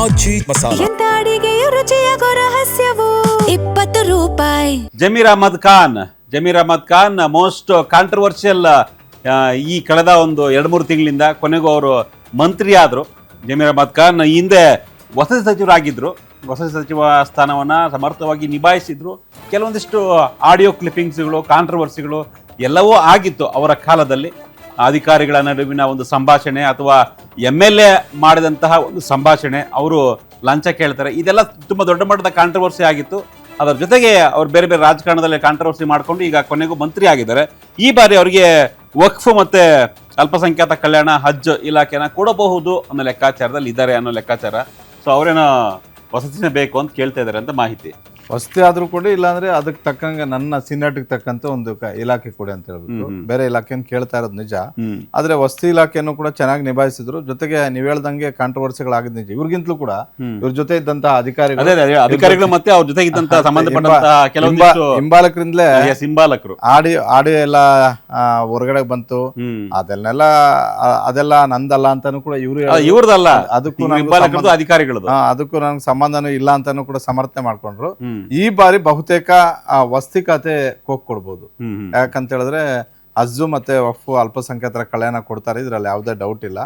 ಆಜಿ ಮಸಾಲ. ಎಂತ ಅಡಿಗೆಯ ರುಚಿಯಾಗೋ ರಹಸ್ಯವು 20 ರೂಪಾಯಿ. ಜಮೀರ್ ಅಹಮದ್ ಖಾನ್ ಮೋಸ್ಟ್ ಕಾಂಟ್ರವರ್ಷಿಯಲ್ ಈ ಕಳೆದ ಒಂದು 2-3 ತಿಂಗಳಿಂದ ಕೊನೆಗೂ ಅವರು ಮಂತ್ರಿ ಆದರು. ಜಮೀರ್ ಅಹಮದ್ ಖಾನ್ ಹಿಂದೆ ವಸತಿ ಸಚಿವರಾಗಿದ್ದರು. ವಸತಿ ಸಚಿವ ಸ್ಥಾನವನ್ನು ಸಮರ್ಥವಾಗಿ ನಿಭಾಯಿಸಿದ್ರು. ಕೆಲವೊಂದಿಷ್ಟು ಆಡಿಯೋ ಕ್ಲಿಪ್ಪಿಂಗ್ಸ್ಗಳು, ಕಾಂಟ್ರವರ್ಸಿಗಳು ಎಲ್ಲವೂ ಆಗಿತ್ತು ಅವರ ಕಾಲದಲ್ಲಿ. ಅಧಿಕಾರಿಗಳ ನಡುವಿನ ಒಂದು ಸಂಭಾಷಣೆ ಅಥವಾ MLA ಮಾಡಿದಂತಹ ಒಂದು ಸಂಭಾಷಣೆ, ಅವರು ಲಂಚ ಕೇಳ್ತಾರೆ, ಇದೆಲ್ಲ ತುಂಬ ದೊಡ್ಡ ಮಟ್ಟದ ಕಾಂಟ್ರವರ್ಸಿ ಆಗಿತ್ತು. ಅದರ ಜೊತೆಗೆ ಅವರು ಬೇರೆ ಬೇರೆ ರಾಜಕಾರಣದಲ್ಲಿ ಕಾಂಟ್ರವರ್ಸಿ ಮಾಡಿಕೊಂಡು ಈಗ ಕೊನೆಗೂ ಮಂತ್ರಿ ಆಗಿದ್ದಾರೆ. ಈ ಬಾರಿ ಅವರಿಗೆ ವಕ್ಫ್ ಮತ್ತೆ ಅಲ್ಪಸಂಖ್ಯಾತ ಕಲ್ಯಾಣ ಹಜ್ ಇಲಾಖೆನ ಕೊಡಬಹುದು ಅನ್ನೋ ಲೆಕ್ಕಾಚಾರದಲ್ಲಿ ಇದ್ದಾರೆ ಅನ್ನೋ ಲೆಕ್ಕಾಚಾರ. ಸೊ ಅವರೇನೋ ವಸತಿನೇ ಬೇಕು ಅಂತ ಕೇಳ್ತಾ ಇದ್ದಾರೆ ಅಂತ ಮಾಹಿತಿ. ವಸತಿ ಆದ್ರೂ ಕೊಡಿ, ಇಲ್ಲಾಂದ್ರೆ ಅದಕ್ಕೆ ತಕ್ಕಂಗೆ ನನ್ನ ಸೀನಿಯಾರಿಟಿಗೆ ತಕ್ಕಂತ ಒಂದು ಇಲಾಖೆ ಕೊಡಿ ಅಂತ ಹೇಳ್ಬಿಟ್ಟು ಬೇರೆ ಇಲಾಖೆಯನ್ನು ಕೇಳ್ತಾ ಇರೋದು ನಿಜ. ಆದ್ರೆ ವಸತಿ ಇಲಾಖೆಯನ್ನು ಕೂಡ ಚೆನ್ನಾಗಿ ನಿಭಾಯಿಸಿದ್ರು. ಜೊತೆಗೆ ನೀವ್ ಹೇಳ್ದಂಗೆ ಕಾಂಟ್ರವರ್ಸಿಗಳಾಗಿದ್ ನಿಜ. ಇವ್ರಿಗಿಂತಲೂ ಕೂಡ ಇವ್ರ ಜೊತೆ ಇದ್ದಂತಹ ಅಧಿಕಾರಿಗಳು ಮತ್ತೆ ಅವ್ರ ಜೊತೆ ಇದ್ದಂತಹ ಸಂಬಂಧಪಟ್ಟಂತಹ ಕೆಲವೊಂದಿಷ್ಟು ಹಿಂಬಾಲಕರಿಂದಲೇ ಹಿಂಬಾಲಕರು ಆಡಿಯೋ ಎಲ್ಲ ಹೊರಗಡೆ ಬಂತು. ಅದೆಲ್ಲ ನಂದಲ್ಲ ಅಂತಾನು ಕೂಡ ಇವ್ರದಲ್ಲ, ಅದಕ್ಕೂ ಅಧಿಕಾರಿಗಳದ್ದು, ಅದಕ್ಕೂ ನನಗೆ ಸಂಬಂಧನೂ ಇಲ್ಲ ಅಂತಾನು ಕೂಡ ಸಮರ್ಥನೆ ಮಾಡ್ಕೊಂಡ್ರು. ಈ ಬಾರಿ ಬಹುತೇಕ ವಸತಿ ಖಾತೆ ಕೊಡ್ಬೋದು. ಯಾಕಂತ ಹೇಳಿದ್ರೆ ಹಜ್ಜು ಮತ್ತೆ ವಫ್ ಅಲ್ಪಸಂಖ್ಯಾತರ ಕಲ್ಯಾಣ ಕೊಡ್ತಾರೆ, ಇದ್ರಲ್ಲಿ ಯಾವುದೇ ಡೌಟ್ ಇಲ್ಲ.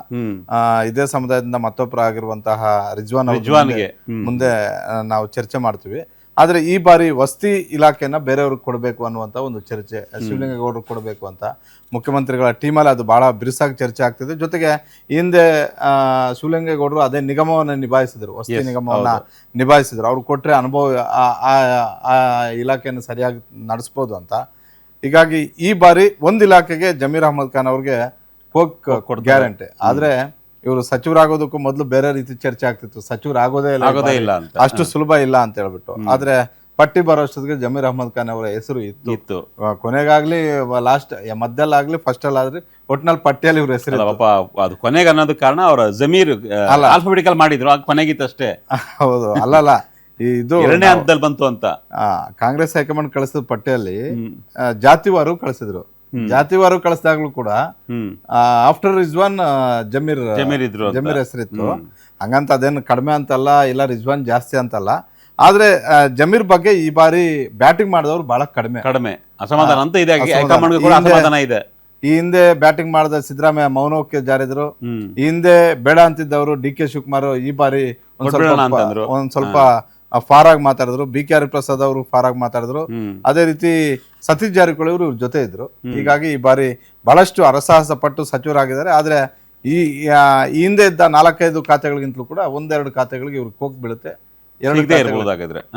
ಇದೇ ಸಮುದಾಯದಿಂದ ಮತ್ತೊಬ್ಬರು ಆಗಿರುವಂತಹ ರಿಜ್ವಾನ್ಗೆ ಮುಂದೆ ನಾವು ಚರ್ಚೆ ಮಾಡ್ತೀವಿ. ಆದ್ರೆ ಈ ಬಾರಿ ವಸತಿ ಇಲಾಖೆನ ಬೇರೆಯವ್ರಿಗೆ ಕೊಡಬೇಕು ಅನ್ನುವಂತ ಒಂದು ಚರ್ಚೆ, ಶಿವಲಿಂಗೇಗೌಡರು ಕೊಡಬೇಕು ಅಂತ ಮುಖ್ಯಮಂತ್ರಿಗಳ ಟೀಮಲ್ಲಿ ಅದು ಬಹಳ ಬಿರುಸಾಗಿ ಚರ್ಚೆ ಆಗ್ತಿದೆ. ಜೊತೆಗೆ ಹಿಂದೆ ಶಿವಲಿಂಗೇಗೌಡರು ಅದೇ ನಿಗಮವನ್ನು ನಿಭಾಯಿಸಿದ್ರು, ವಸತಿ ನಿಗಮವನ್ನ ನಿಭಾಯಿಸಿದ್ರು. ಅವ್ರು ಕೊಟ್ರೆ ಅನುಭವ ಆ ಇಲಾಖೆಯನ್ನು ಸರಿಯಾಗಿ ನಡೆಸ್ಬೋದು ಅಂತ. ಹೀಗಾಗಿ ಈ ಬಾರಿ ಒಂದು ಇಲಾಖೆಗೆ ಜಮೀರ್ ಅಹಮದ್ ಖಾನ್ ಅವ್ರಿಗೆ ಹೋಗ್ ಗ್ಯಾರಂಟಿ. ಆದ್ರೆ ಇವರು ಸಚಿವರಾಗೋದಕ್ಕೂ ಮೊದಲು ಬೇರೆ ರೀತಿ ಚರ್ಚೆ ಆಗ್ತಿತ್ತು. ಸಚಿವರಾಗೋದೇ ಇಲ್ಲ, ಅಷ್ಟು ಸುಲಭ ಇಲ್ಲ ಅಂತ ಹೇಳ್ಬಿಟ್ಟು. ಆದ್ರೆ ಪಟ್ಟಿ ಬರೋಷ್ಟೊತ್ತಿಗೆ ಜಮೀರ್ ಅಹಮದ್ ಖಾನ್ ಅವರ ಹೆಸರು ಇತ್ತು. ಕೊನೆಗಾಗ್ಲಿ ಲಾಸ್ಟ್ ಮಧ್ಯಲ್ಲಾಗ್ಲಿ ಫಸ್ಟ್ ಅಲ್ಲಾದ್ರಿ ಒಟ್ನಲ್ಲಿ ಪಟ್ಟಿಯಲ್ಲಿ ಇವ್ರ ಹೆಸರು ಅದು ಕೊನೆಗೆ ಅನ್ನೋದು ಕಾರಣ ಅವರ ಜಮೀರ್ ಆಲ್ಫಾಬೆಟಿಕಲ್ ಮಾಡಿದ್ರು, ಅದು ಕೊನೆಗಿತ್ತು ಅಷ್ಟೇ. ಹೌದು, ಅಲ್ಲಲ್ಲ, ಇದು 2ನೇ ಹಂತದಲ್ಲಿ ಬಂತು ಅಂತ ಕಾಂಗ್ರೆಸ್ ಹೈಕಮಾಂಡ್ ಕಳಿಸಿದ ಪಟ್ಟಿಯಲ್ಲಿ ಜಾತಿವಾರು ಕಳಿಸಿದ್ರು. ಜಾತಿವಾರು ಕಳಿಸಿದಾಗ್ಲೂ ಕೂಡ ಆಫ್ಟರ್ ರಿಜ್ವಾನ್ ಜಮೀರ್ ಹೆಸರಿತ್ತು. ಹಂಗಂತ ಅದೇನು ಕಡಿಮೆ ಅಂತಲ್ಲ, ಇಲ್ಲ ರಿಜ್ವಾನ್ ಜಾಸ್ತಿ ಅಂತಲ್ಲ. ಆದ್ರೆ ಜಮೀರ್ ಬಗ್ಗೆ ಈ ಬಾರಿ ಬ್ಯಾಟಿಂಗ್ ಮಾಡಿದವರು ಬಹಳ ಕಡಿಮೆ ಅಸಮಾಧಾನ ಅಂತ ಇದೆ. ಅಸಮಾಧಾನ ಇದೆ. ಈ ಹಿಂದೆ ಬ್ಯಾಟಿಂಗ್ ಮಾಡಿದ ಸಿದ್ದರಾಮಯ್ಯ ಮೌನಕ್ಕೆ ಜಾರಿದ್ರು. ಈ ಹಿಂದೆ ಬೇಡ ಅಂತಿದ್ದವರು DK ಶಿವಕುಮಾರ್ ಈ ಬಾರಿ ಒಂದ್ ಸ್ವಲ್ಪ ಫಾರಾಗಿ ಮಾತಾಡಿದ್ರು. BK ಹರಿಪ್ರಸಾದ್ ಅವರು ಫಾರಾಗಿ ಮಾತಾಡಿದ್ರು. ಅದೇ ರೀತಿ ಸತೀಶ್ ಜಾರಕಿಹೊಳಿ ಅವರು ಇವ್ರ ಜೊತೆ ಇದ್ರು. ಹೀಗಾಗಿ ಈ ಬಾರಿ ಬಹಳಷ್ಟು ಹರಸಾಹಸ ಪಟ್ಟು ಸಚಿವರಾಗಿದ್ದಾರೆ. ಆದ್ರೆ ಈ ಹಿಂದೆ ಇದ್ದ 4-5 ಖಾತೆಗಳಿಗಿಂತಲೂ ಕೂಡ 1-2 ಖಾತೆಗಳಿಗೆ ಇವ್ರಿಗೆ ಹೋಗಿ ಬೀಳುತ್ತೆ. 2 ಇರ್ಬೋದಾಗಿದ್ರೆ